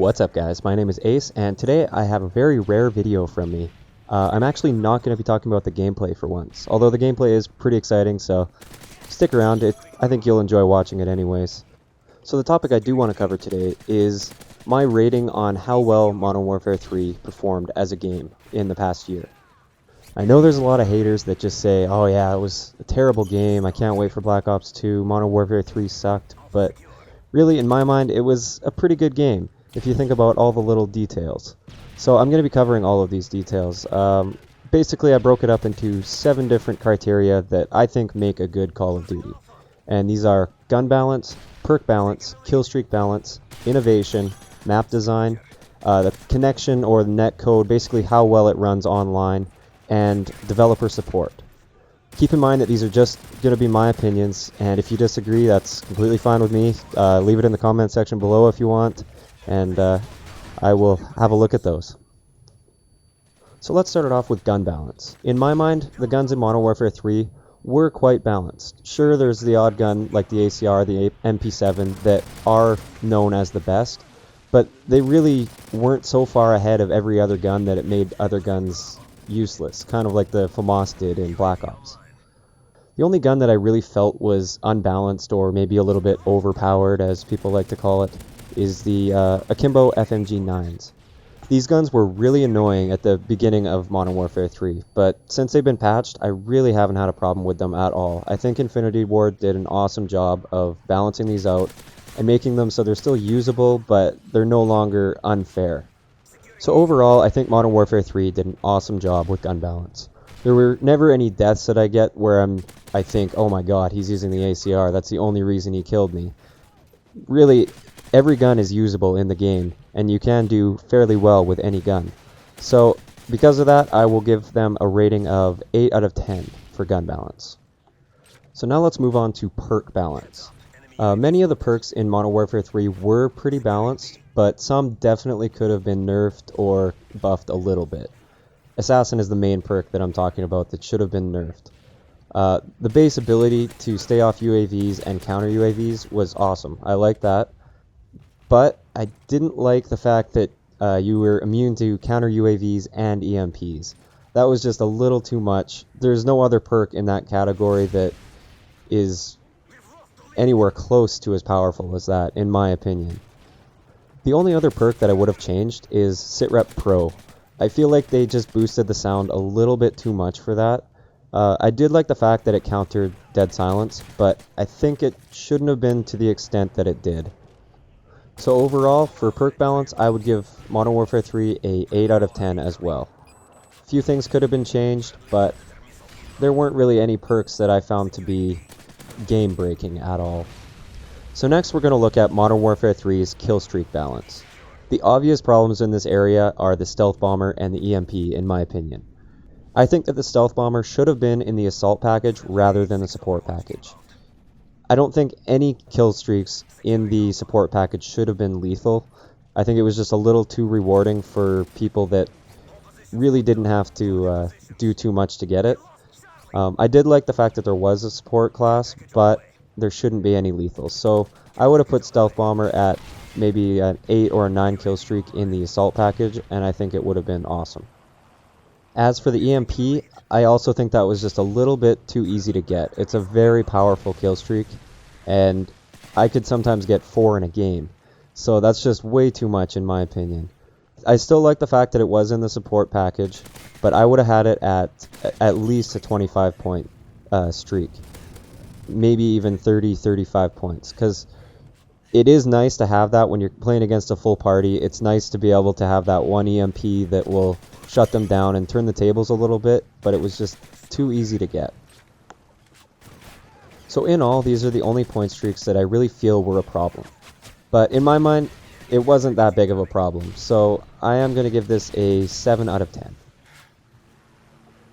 What's up guys, my name is Ace, and today I have a very rare video from me. I'm actually not going to be talking about the gameplay for once, although the gameplay is pretty exciting, so stick around. I think you'll enjoy watching it anyways. So the topic I do want to cover today is my rating on how well Modern Warfare 3 performed as a game in the past year. I know there's a lot of haters that just say, oh yeah, it was a terrible game, I can't wait for Black Ops 2, Modern Warfare 3 sucked, but really in my mind it was a pretty good game if you think about all the little details. So I'm going to be covering all of these details. Basically I broke it up into 7 different criteria that I think make a good Call of Duty. And these are gun balance, perk balance, kill streak balance, innovation, map design, the connection or the net code, basically how well it runs online, and developer support. Keep in mind that these are just going to be my opinions, and if you disagree, that's completely fine with me. Leave it in the comment section below if you want, and I will have a look at those. So let's start it off with gun balance. In my mind, the guns in Modern Warfare 3 were quite balanced. Sure, there's the odd gun like the ACR, the MP7 that are known as the best, but they really weren't so far ahead of every other gun that it made other guns useless, kind of like the FAMAS did in Black Ops. The only gun that I really felt was unbalanced, or maybe a little bit overpowered as people like to call it, is the Akimbo FMG9s. These guns were really annoying at the beginning of Modern Warfare 3, but since they've been patched, I really haven't had a problem with them at all. I think Infinity Ward did an awesome job of balancing these out and making them so they're still usable, but they're no longer unfair. So overall, I think Modern Warfare 3 did an awesome job with gun balance. There were never any deaths that I get where I think, oh my god, he's using the ACR, that's the only reason he killed me. Really, every gun is usable in the game, and you can do fairly well with any gun. So, because of that, I will give them a rating of 8 out of 10 for gun balance. So now let's move on to perk balance. Many of the perks in Modern Warfare 3 were pretty balanced, but some definitely could have been nerfed or buffed a little bit. Assassin is the main perk that I'm talking about that should have been nerfed. The base ability to stay off UAVs and counter UAVs was awesome. I like that. But I didn't like the fact that you were immune to counter UAVs and EMPs. That was just a little too much. There's no other perk in that category that is anywhere close to as powerful as that, in my opinion. The only other perk that I would have changed is Sitrep Pro. I feel like they just boosted the sound a little bit too much for that. I did like the fact that it countered dead silence, but I think it shouldn't have been to the extent that it did. So overall, for perk balance, I would give Modern Warfare 3 a 8 out of 10 as well. A few things could have been changed, but there weren't really any perks that I found to be game-breaking at all. So next we're going to look at Modern Warfare 3's kill streak balance. The obvious problems in this area are the stealth bomber and the EMP, in my opinion. I think that the stealth bomber should have been in the assault package rather than the support package. I don't think any kill streaks in the support package should have been lethal. I think it was just a little too rewarding for people that really didn't have to do too much to get it. I did like the fact that there was a support class, but there shouldn't be any lethals. So I would have put stealth bomber at maybe an 8 or a 9 kill streak in the assault package, and I think it would have been awesome. As for the EMP, I also think that was just a little bit too easy to get. It's a very powerful kill streak, and I could sometimes get 4 in a game. So that's just way too much in my opinion. I still like the fact that it was in the support package, but I would have had it at least a 25 point streak. Maybe even 30-35 points, because it is nice to have that when you're playing against a full party. It's nice to be able to have that one EMP that will shut them down and turn the tables a little bit, but it was just too easy to get. So in all, these are the only point streaks that I really feel were a problem. But in my mind, it wasn't that big of a problem, so I am going to give this a 7 out of 10.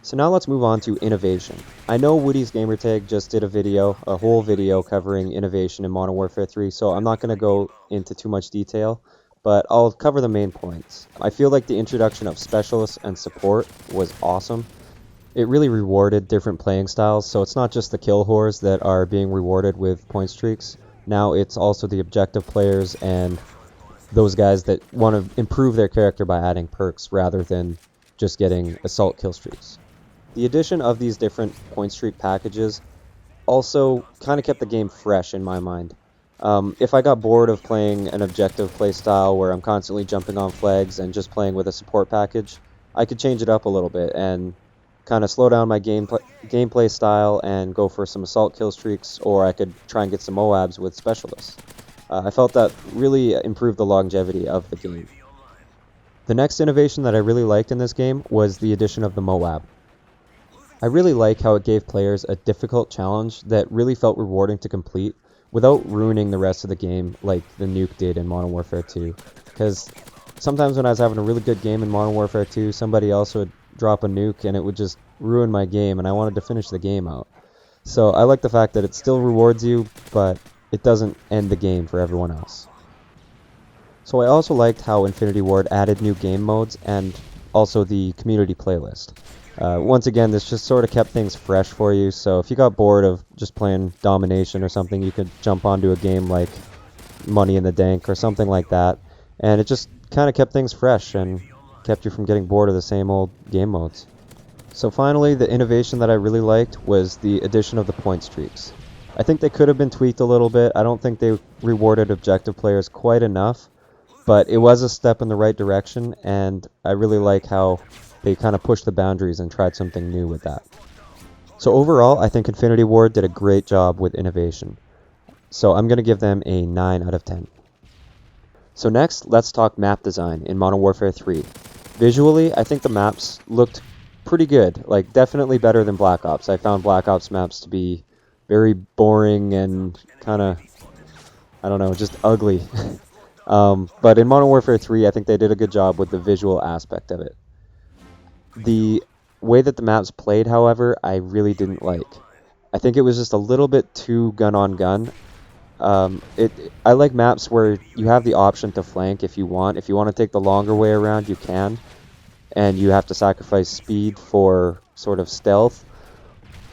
So now let's move on to innovation. I know Woody's Gamertag just did a whole video covering innovation in Modern Warfare 3, so I'm not going to go into too much detail, but I'll cover the main points. I feel like the introduction of specialists and support was awesome. It really rewarded different playing styles, so it's not just the kill whores that are being rewarded with point streaks. Now it's also the objective players and those guys that want to improve their character by adding perks rather than just getting assault kill streaks. The addition of these different point streak packages also kind of kept the game fresh in my mind. If I got bored of playing an objective playstyle where I'm constantly jumping on flags and just playing with a support package, I could change it up a little bit and kind of slow down my gameplay style and go for some assault kill streaks, or I could try and get some MOABs with specialists. I felt that really improved the longevity of the game. The next innovation that I really liked in this game was the addition of the MOAB. I really like how it gave players a difficult challenge that really felt rewarding to complete without ruining the rest of the game like the nuke did in Modern Warfare 2. Because sometimes when I was having a really good game in Modern Warfare 2, somebody else would drop a nuke and it would just ruin my game, and I wanted to finish the game out. So I like the fact that it still rewards you, but it doesn't end the game for everyone else. So I also liked how Infinity Ward added new game modes and also the community playlist. Once again, this just sort of kept things fresh for you, so if you got bored of just playing Domination or something, you could jump onto a game like Money in the Dank or something like that, and it just kind of kept things fresh and kept you from getting bored of the same old game modes. So finally, the innovation that I really liked was the addition of the point streaks. I think they could have been tweaked a little bit. I don't think they rewarded objective players quite enough, but it was a step in the right direction, and I really like how they kind of pushed the boundaries and tried something new with that. So overall, I think Infinity Ward did a great job with innovation. So I'm going to give them a 9 out of 10. So next, let's talk map design in Modern Warfare 3. Visually, I think the maps looked pretty good, like definitely better than Black Ops. I found Black Ops maps to be very boring and kind of, I don't know, just ugly. But in Modern Warfare 3, I think they did a good job with the visual aspect of it. The way that the maps played, however, I really didn't like. I think it was just a little bit too gun-on-gun. I like maps where you have the option to flank if you want. If you want to take the longer way around, you can. And you have to sacrifice speed for sort of stealth.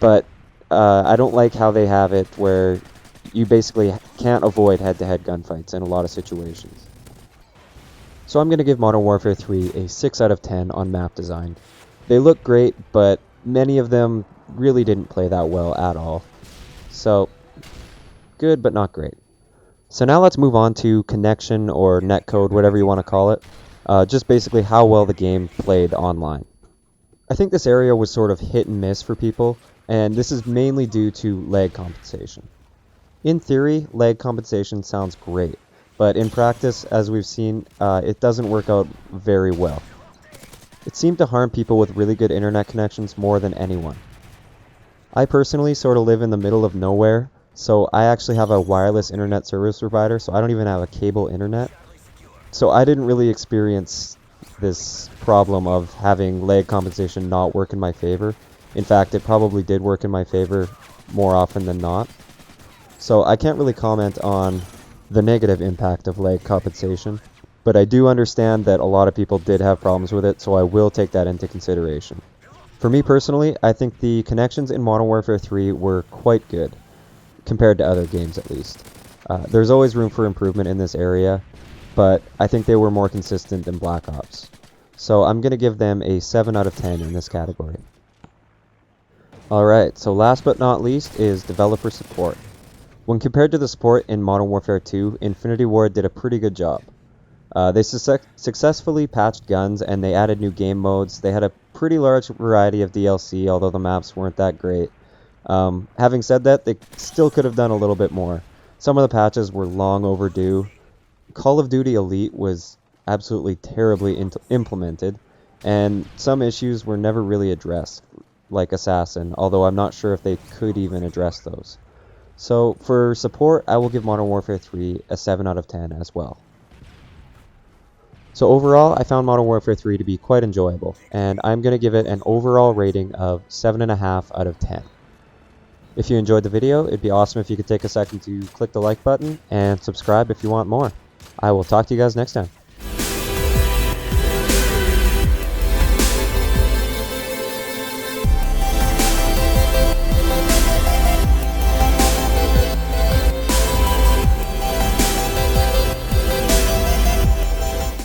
But I don't like how they have it where you basically can't avoid head-to-head gunfights in a lot of situations. So I'm going to give Modern Warfare 3 a 6 out of 10 on map design. They look great, but many of them really didn't play that well at all. So, good but not great. So now let's move on to connection or netcode, whatever you want to call it. Just basically how well the game played online. I think this area was sort of hit and miss for people, and this is mainly due to lag compensation. In theory, lag compensation sounds great, but in practice, as we've seen, it doesn't work out very well. It seemed to harm people with really good internet connections more than anyone. I personally sort of live in the middle of nowhere, so I actually have a wireless internet service provider, so I don't even have a cable internet. So I didn't really experience this problem of having lag compensation not work in my favor. In fact, it probably did work in my favor more often than not. So I can't really comment on the negative impact of lag compensation, but I do understand that a lot of people did have problems with it, so I will take that into consideration. For me personally, I think the connections in Modern Warfare 3 were quite good, compared to other games at least. There's always room for improvement in this area, but I think they were more consistent than Black Ops. So I'm going to give them a 7 out of 10 in this category. Alright, so last but not least is developer support. When compared to the support in Modern Warfare 2, Infinity Ward did a pretty good job. They successfully patched guns and they added new game modes. They had a pretty large variety of DLC, although the maps weren't that great. Having said that, they still could have done a little bit more. Some of the patches were long overdue. Call of Duty Elite was absolutely terribly implemented, and some issues were never really addressed, like Assassin, although I'm not sure if they could even address those. So for support, I will give Modern Warfare 3 a 7 out of 10 as well. So overall, I found Modern Warfare 3 to be quite enjoyable, and I'm going to give it an overall rating of 7.5 out of 10. If you enjoyed the video, it'd be awesome if you could take a second to click the like button and subscribe if you want more. I will talk to you guys next time.